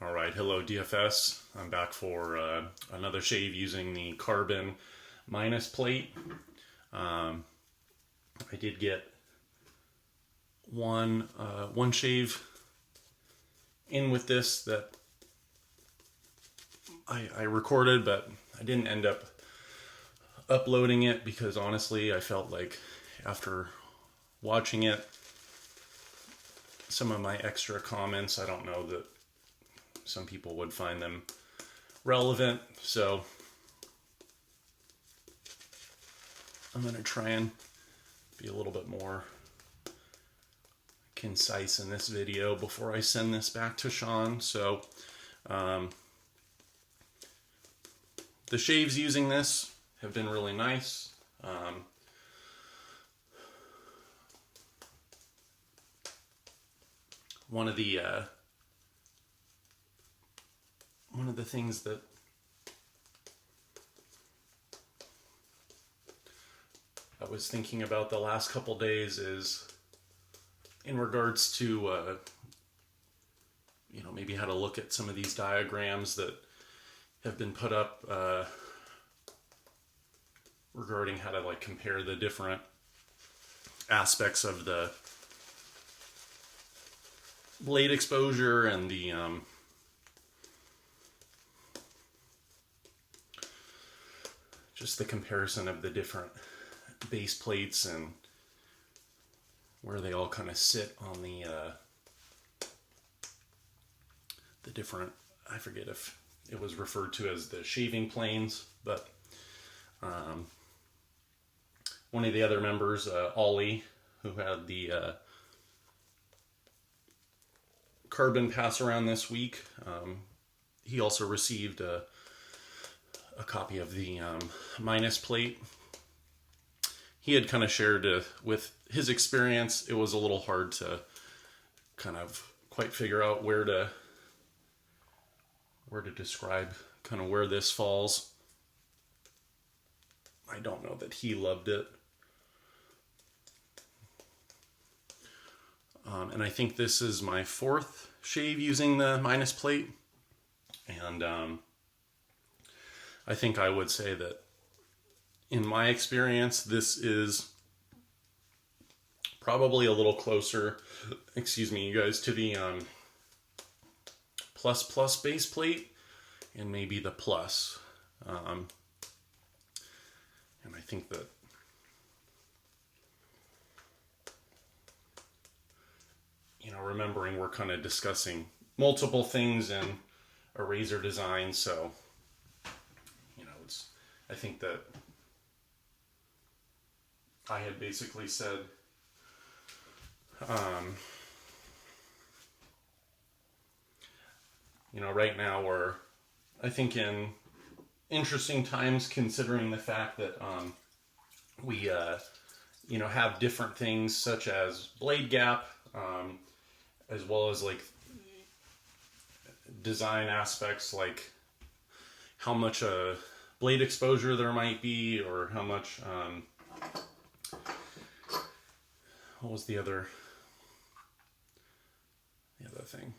All right, hello DFS. I'm back for another shave using the Carbon minus plate. Um, I did get one shave in with this that I recorded, but I didn't end up uploading it because honestly I felt like after watching it, some of my extra comments, I don't know that some people would find them relevant, so I'm going to try and be a little bit more concise in this video before I send this back to Sean. So the shaves using this have been really nice. One of the things that I was thinking about the last couple days is in regards to maybe how to look at some of these diagrams that have been put up regarding how to like compare the different aspects of the blade exposure and the just the comparison of the different base plates and where they all kind of sit on the different, I forget if it was referred to as the shaving planes, but one of the other members, Ollie, who had the Carbon pass around this week, he also received a copy of the minus plate. He had kind of shared with his experience, it was a little hard to kind of quite figure out where to describe kind of where this falls. I don't know that he loved it. And I think this is my fourth shave using the minus plate. And I think I would say that in my experience, this is probably a little closer, excuse me, you guys, to the plus base plate and maybe the plus. And I think that remembering we're kind of discussing multiple things in a razor design, so I think that I had basically said right now we're, I think, in interesting times considering the fact that we have different things such as blade gap, as well as like design aspects like how much blade exposure there might be, or how much what was the other thing?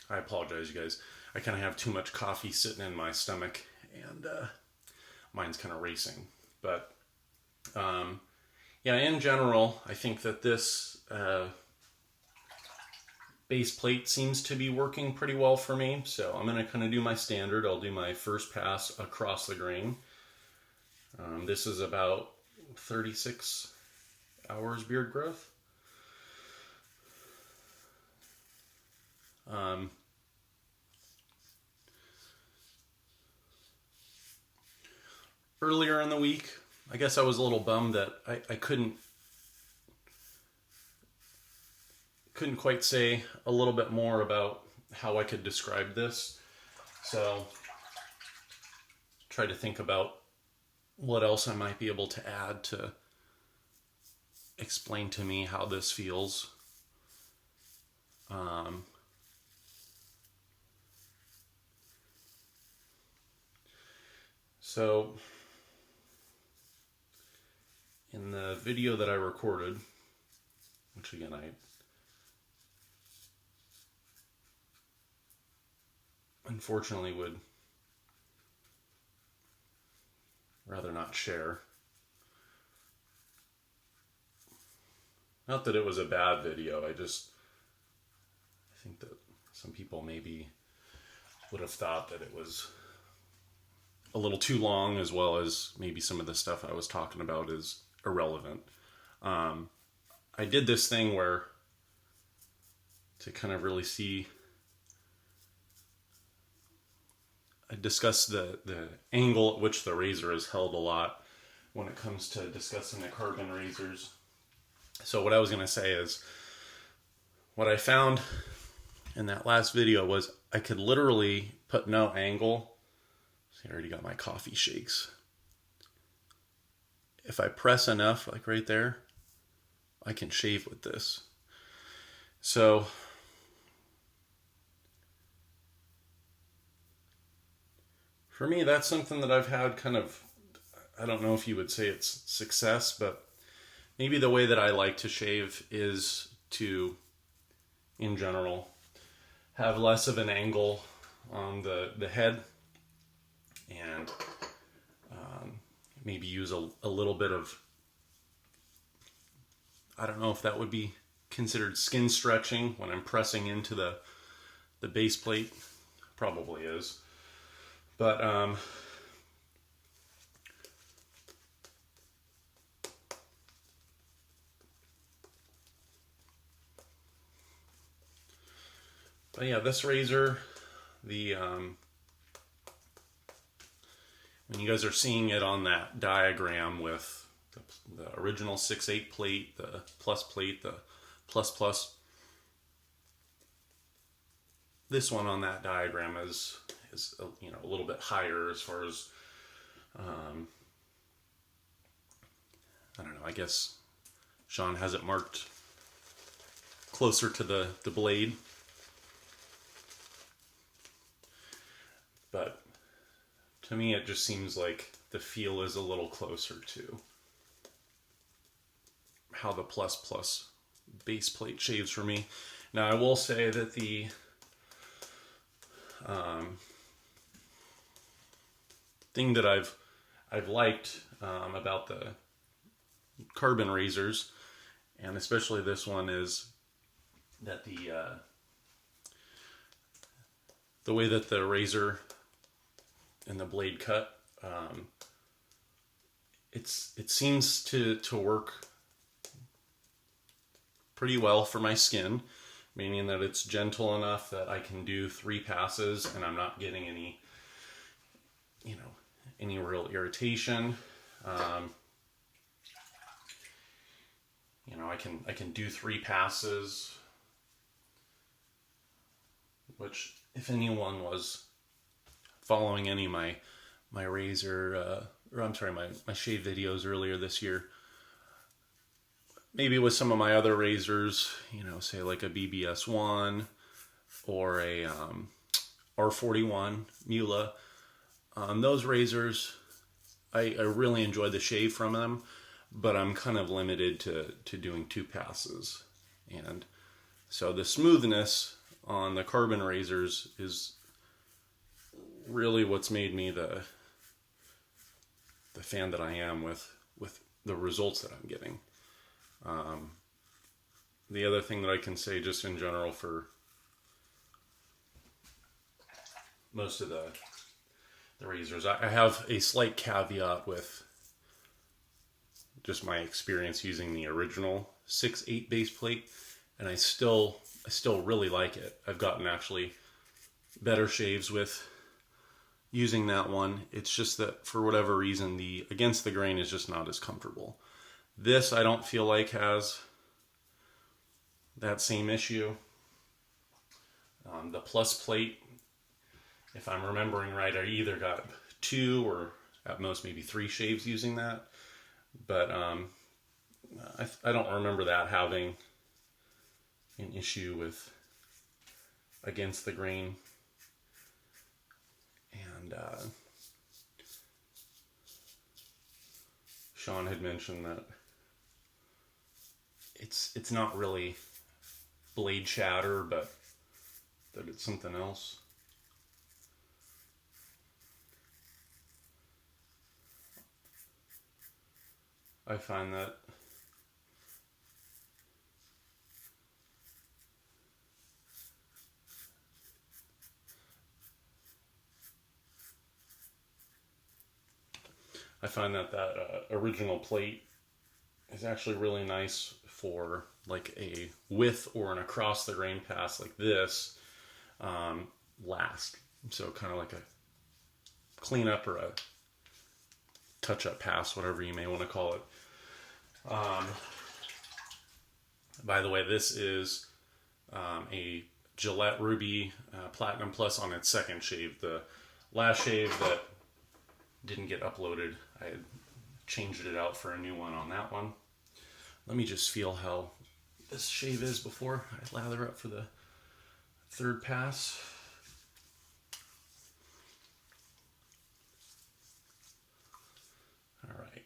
I apologize, you guys. I kind of have too much coffee sitting in my stomach, and mine's kind of racing. But in general, I think that this base plate seems to be working pretty well for me. So I'm going to kind of do my standard. I'll do my first pass across the grain. This is about 36 hours beard growth. Earlier in the week, I guess I was a little bummed that I couldn't quite say a little bit more about how I could describe this. So try to think about what else I might be able to add to explain to me how this feels. So in the video that I recorded, which again unfortunately would rather not share. Not that it was a bad video, I think that some people maybe would have thought that it was a little too long, as well as maybe some of the stuff I was talking about is irrelevant. I did this thing where, to kind of really see, I discussed the angle at which the razor is held a lot when it comes to discussing the carbon razors. So what I was going to say is, what I found in that last video was I could literally put no angle. See, I already got my coffee shakes. If I press enough, like right there, I can shave with this. So for me, that's something that I've had kind of, I don't know if you would say it's success, but maybe the way that I like to shave is to, in general, have less of an angle on the head, and maybe use a little bit of, I don't know if that would be considered skin stretching when I'm pressing into the base plate. Probably is. But yeah, this razor, when you guys are seeing it on that diagram with the original 6/8 plate, the plus plate, the plus, this one on that diagram is a little bit higher as far as I don't know, I guess Sean has it marked closer to the blade, but to me it just seems like the feel is a little closer to how the plus base plate shaves for me. Now I will say that the thing that I've liked about the carbon razors, and especially this one, is that the way that the razor and the blade cut, it seems to work pretty well for my skin, meaning that it's gentle enough that I can do 3 passes and I'm not getting any real irritation. I can do 3 passes, which, if anyone was following any of my razor, or I'm sorry, my shave videos earlier this year, maybe with some of my other razors, say like a BBS1 or a R41 Mula, those razors, I really enjoy the shave from them, but I'm kind of limited to doing 2 passes. And so the smoothness on the carbon razors is really what's made me the fan that I am with the results that I'm getting. The other thing that I can say just in general for most of the razors, I have a slight caveat with just my experience using the original 6/8 base plate, and I still really like it. I've gotten actually better shaves with using that one. It's just that for whatever reason, the against the grain is just not as comfortable. This I don't feel like has that same issue. The plus plate, if I'm remembering right, I either got 2 or at most maybe 3 shaves using that, but I don't remember that having an issue with against the grain. And Sean had mentioned that it's not really blade shatter, but that it's something else. I find that that original plate is actually really nice for like a with or an across the grain pass like this last. So kind of like a cleanup or a touch-up pass, whatever you may want to call it. By the way, this is a Gillette Ruby Platinum Plus on its second shave. The last shave that didn't get uploaded, I had changed it out for a new one on that one. Let me just feel how this shave is before I lather up for the third pass. All right.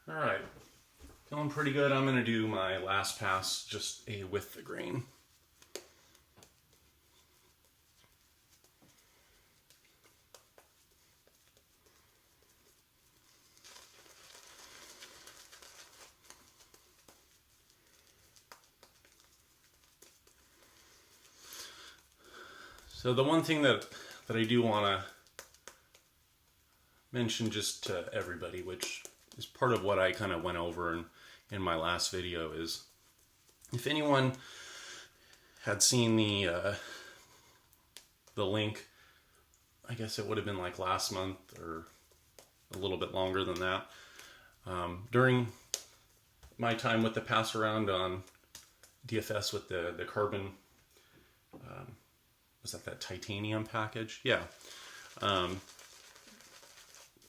All right, feeling pretty good. I'm gonna do my last pass, just a with the grain. So the one thing that I do want to mention just to everybody, which is part of what I kind of went over in my last video, is if anyone had seen the link, I guess it would have been like last month or a little bit longer than that. During my time with the pass around on DFS with the carbon, was that titanium package? Yeah.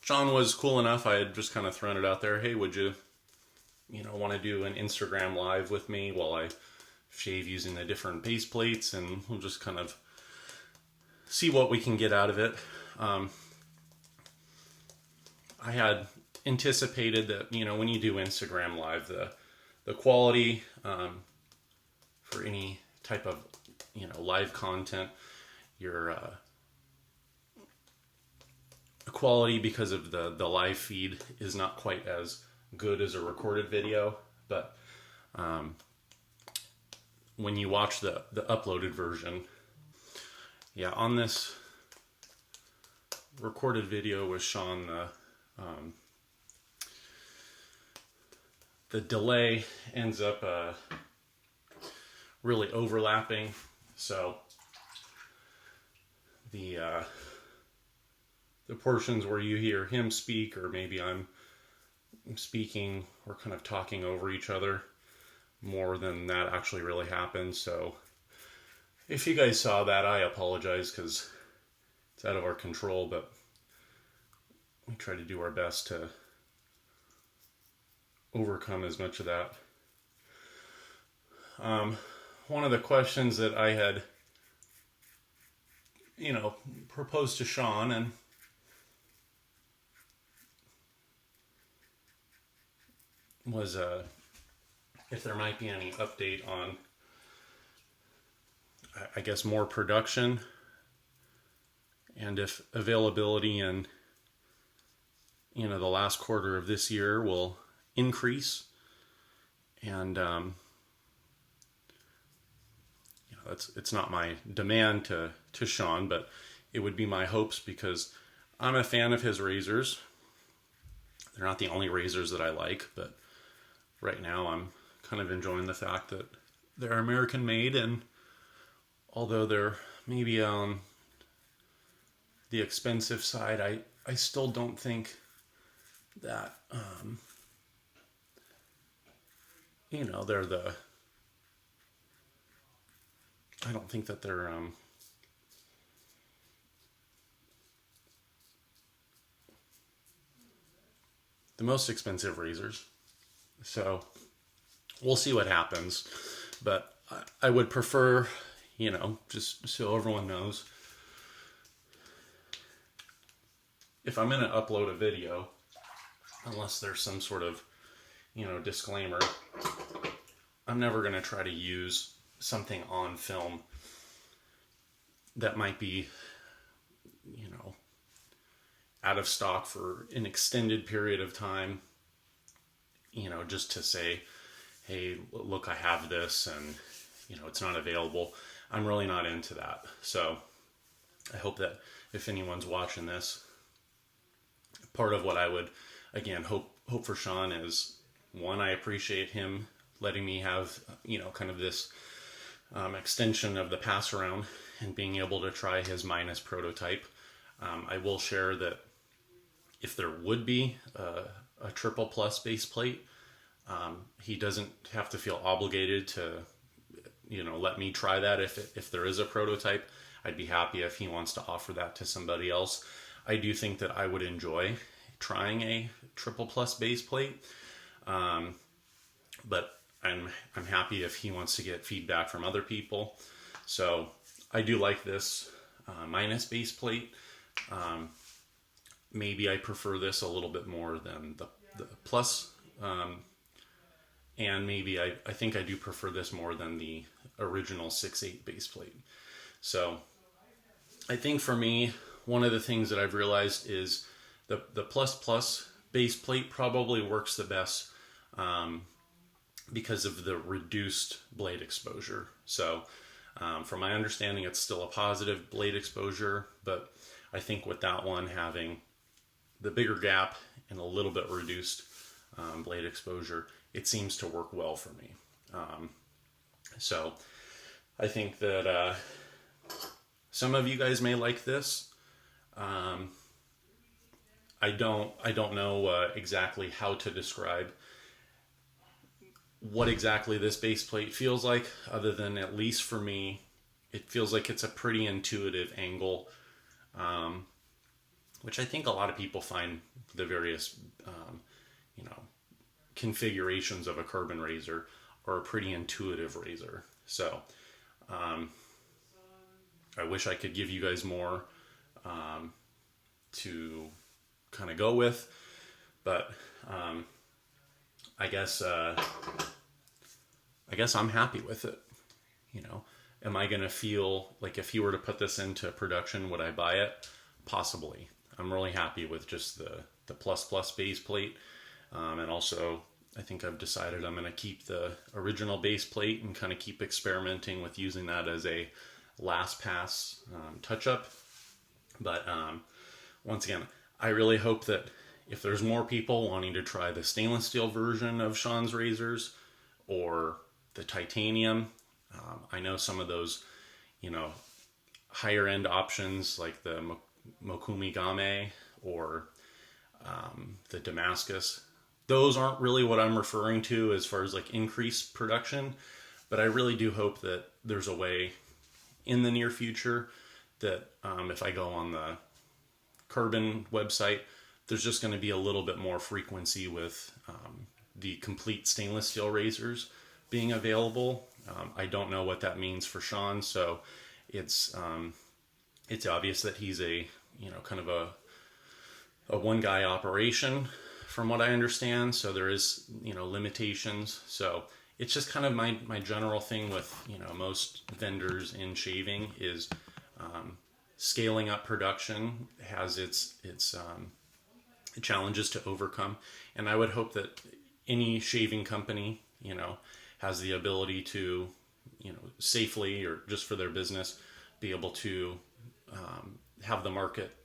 Sean was cool enough. I had just kind of thrown it out there. Hey, would you want to do an Instagram live with me while I shave using the different base plates, and we'll just kind of see what we can get out of it. I had anticipated that, when you do Instagram live, the quality for any type of, live content, your quality because of the live feed is not quite as good as a recorded video, but when you watch the uploaded version, yeah, on this recorded video with Sean, the delay ends up really overlapping, so the portions where you hear him speak, or maybe I'm speaking, we're kind of talking over each other more than that actually really happens. So if you guys saw that, I apologize, because it's out of our control, but we try to do our best to overcome as much of that. One of the questions that I had, proposed to Sean, and was if there might be any update on, I guess, more production, and if availability in the last quarter of this year will increase. And it's not my demand to Sean, but it would be my hopes, because I'm a fan of his razors. They're not the only razors that I like, but right now I'm kind of enjoying the fact that they're American made, and although they're maybe on the expensive side, I still don't think that they're I don't think that they're the most expensive razors. So we'll see what happens, but I would prefer, just so everyone knows, if I'm going to upload a video, unless there's some sort of, disclaimer, I'm never going to try to use something on film that might be, out of stock for an extended period of time, just to say, hey, look, I have this and, it's not available. I'm really not into that. So I hope that if anyone's watching this, part of what I would, again, hope for Sean is, one, I appreciate him letting me have, kind of this extension of the pass around and being able to try his minus prototype. I will share that if there would be a triple plus base plate, he doesn't have to feel obligated to, let me try that. If there is a prototype, I'd be happy if he wants to offer that to somebody else. I do think that I would enjoy trying a triple plus base plate, but I'm happy if he wants to get feedback from other people. So I do like this minus base plate. Maybe I prefer this a little bit more than the plus, and maybe I think I do prefer this more than the original 6.8 base plate. So I think for me, one of the things that I've realized is the plus base plate probably works the best because of the reduced blade exposure. So from my understanding, it's still a positive blade exposure, but I think with that one having the bigger gap and a little bit reduced blade exposure, it seems to work well for me. So I think that some of you guys may like this. I don't know exactly how to describe what exactly this base plate feels like, other than, at least for me, it feels like it's a pretty intuitive angle, which I think a lot of people find the various, configurations of a carbon razor are a pretty intuitive razor. So I wish I could give you guys more to kind of go with, but I guess I'm happy with it. Am I going to feel like, if you were to put this into production, would I buy it? Possibly. I'm really happy with just the plus base plate. And also, I think I've decided I'm going to keep the original base plate and kind of keep experimenting with using that as a last pass touch-up. But once again, I really hope that if there's more people wanting to try the stainless steel version of Sean's razors or the titanium, I know some of those, higher end options like the Mokumi Game or the Damascus, those aren't really what I'm referring to as far as like increased production, but I really do hope that there's a way in the near future that if I go on the Carbon website, there's just going to be a little bit more frequency with the complete stainless steel razors being available. I don't know what that means for Sean, so it's obvious that he's a kind of a one guy operation from what I understand, so there is limitations. So it's just kind of my general thing with most vendors in shaving is scaling up production has its challenges to overcome, and I would hope that any shaving company has the ability to safely, or just for their business, be able to have the market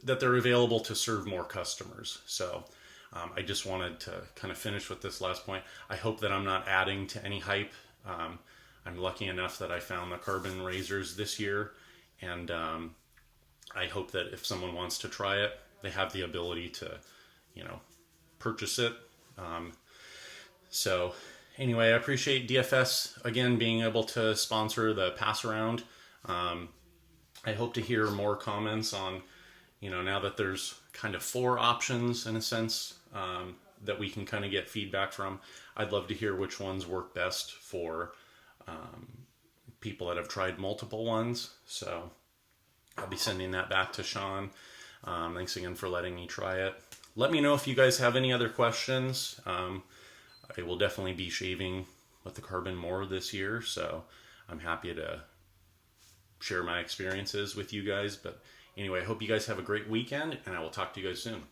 that they're available to serve more customers. So I just wanted to kind of finish with this last point. I hope that I'm not adding to any hype. I'm lucky enough that I found the Carbon razors this year, and I hope that if someone wants to try it, they have the ability to purchase it. So anyway, I appreciate DFS again being able to sponsor the pass around. I hope to hear more comments on, now that there's kind of 4 options in a sense that we can kind of get feedback from. I'd love to hear which ones work best for people that have tried multiple ones. So I'll be sending that back to Sean. Thanks again for letting me try it. Let me know if you guys have any other questions. I will definitely be shaving with the Carbon more this year, so I'm happy to share my experiences with you guys. But anyway, I hope you guys have a great weekend, and I will talk to you guys soon.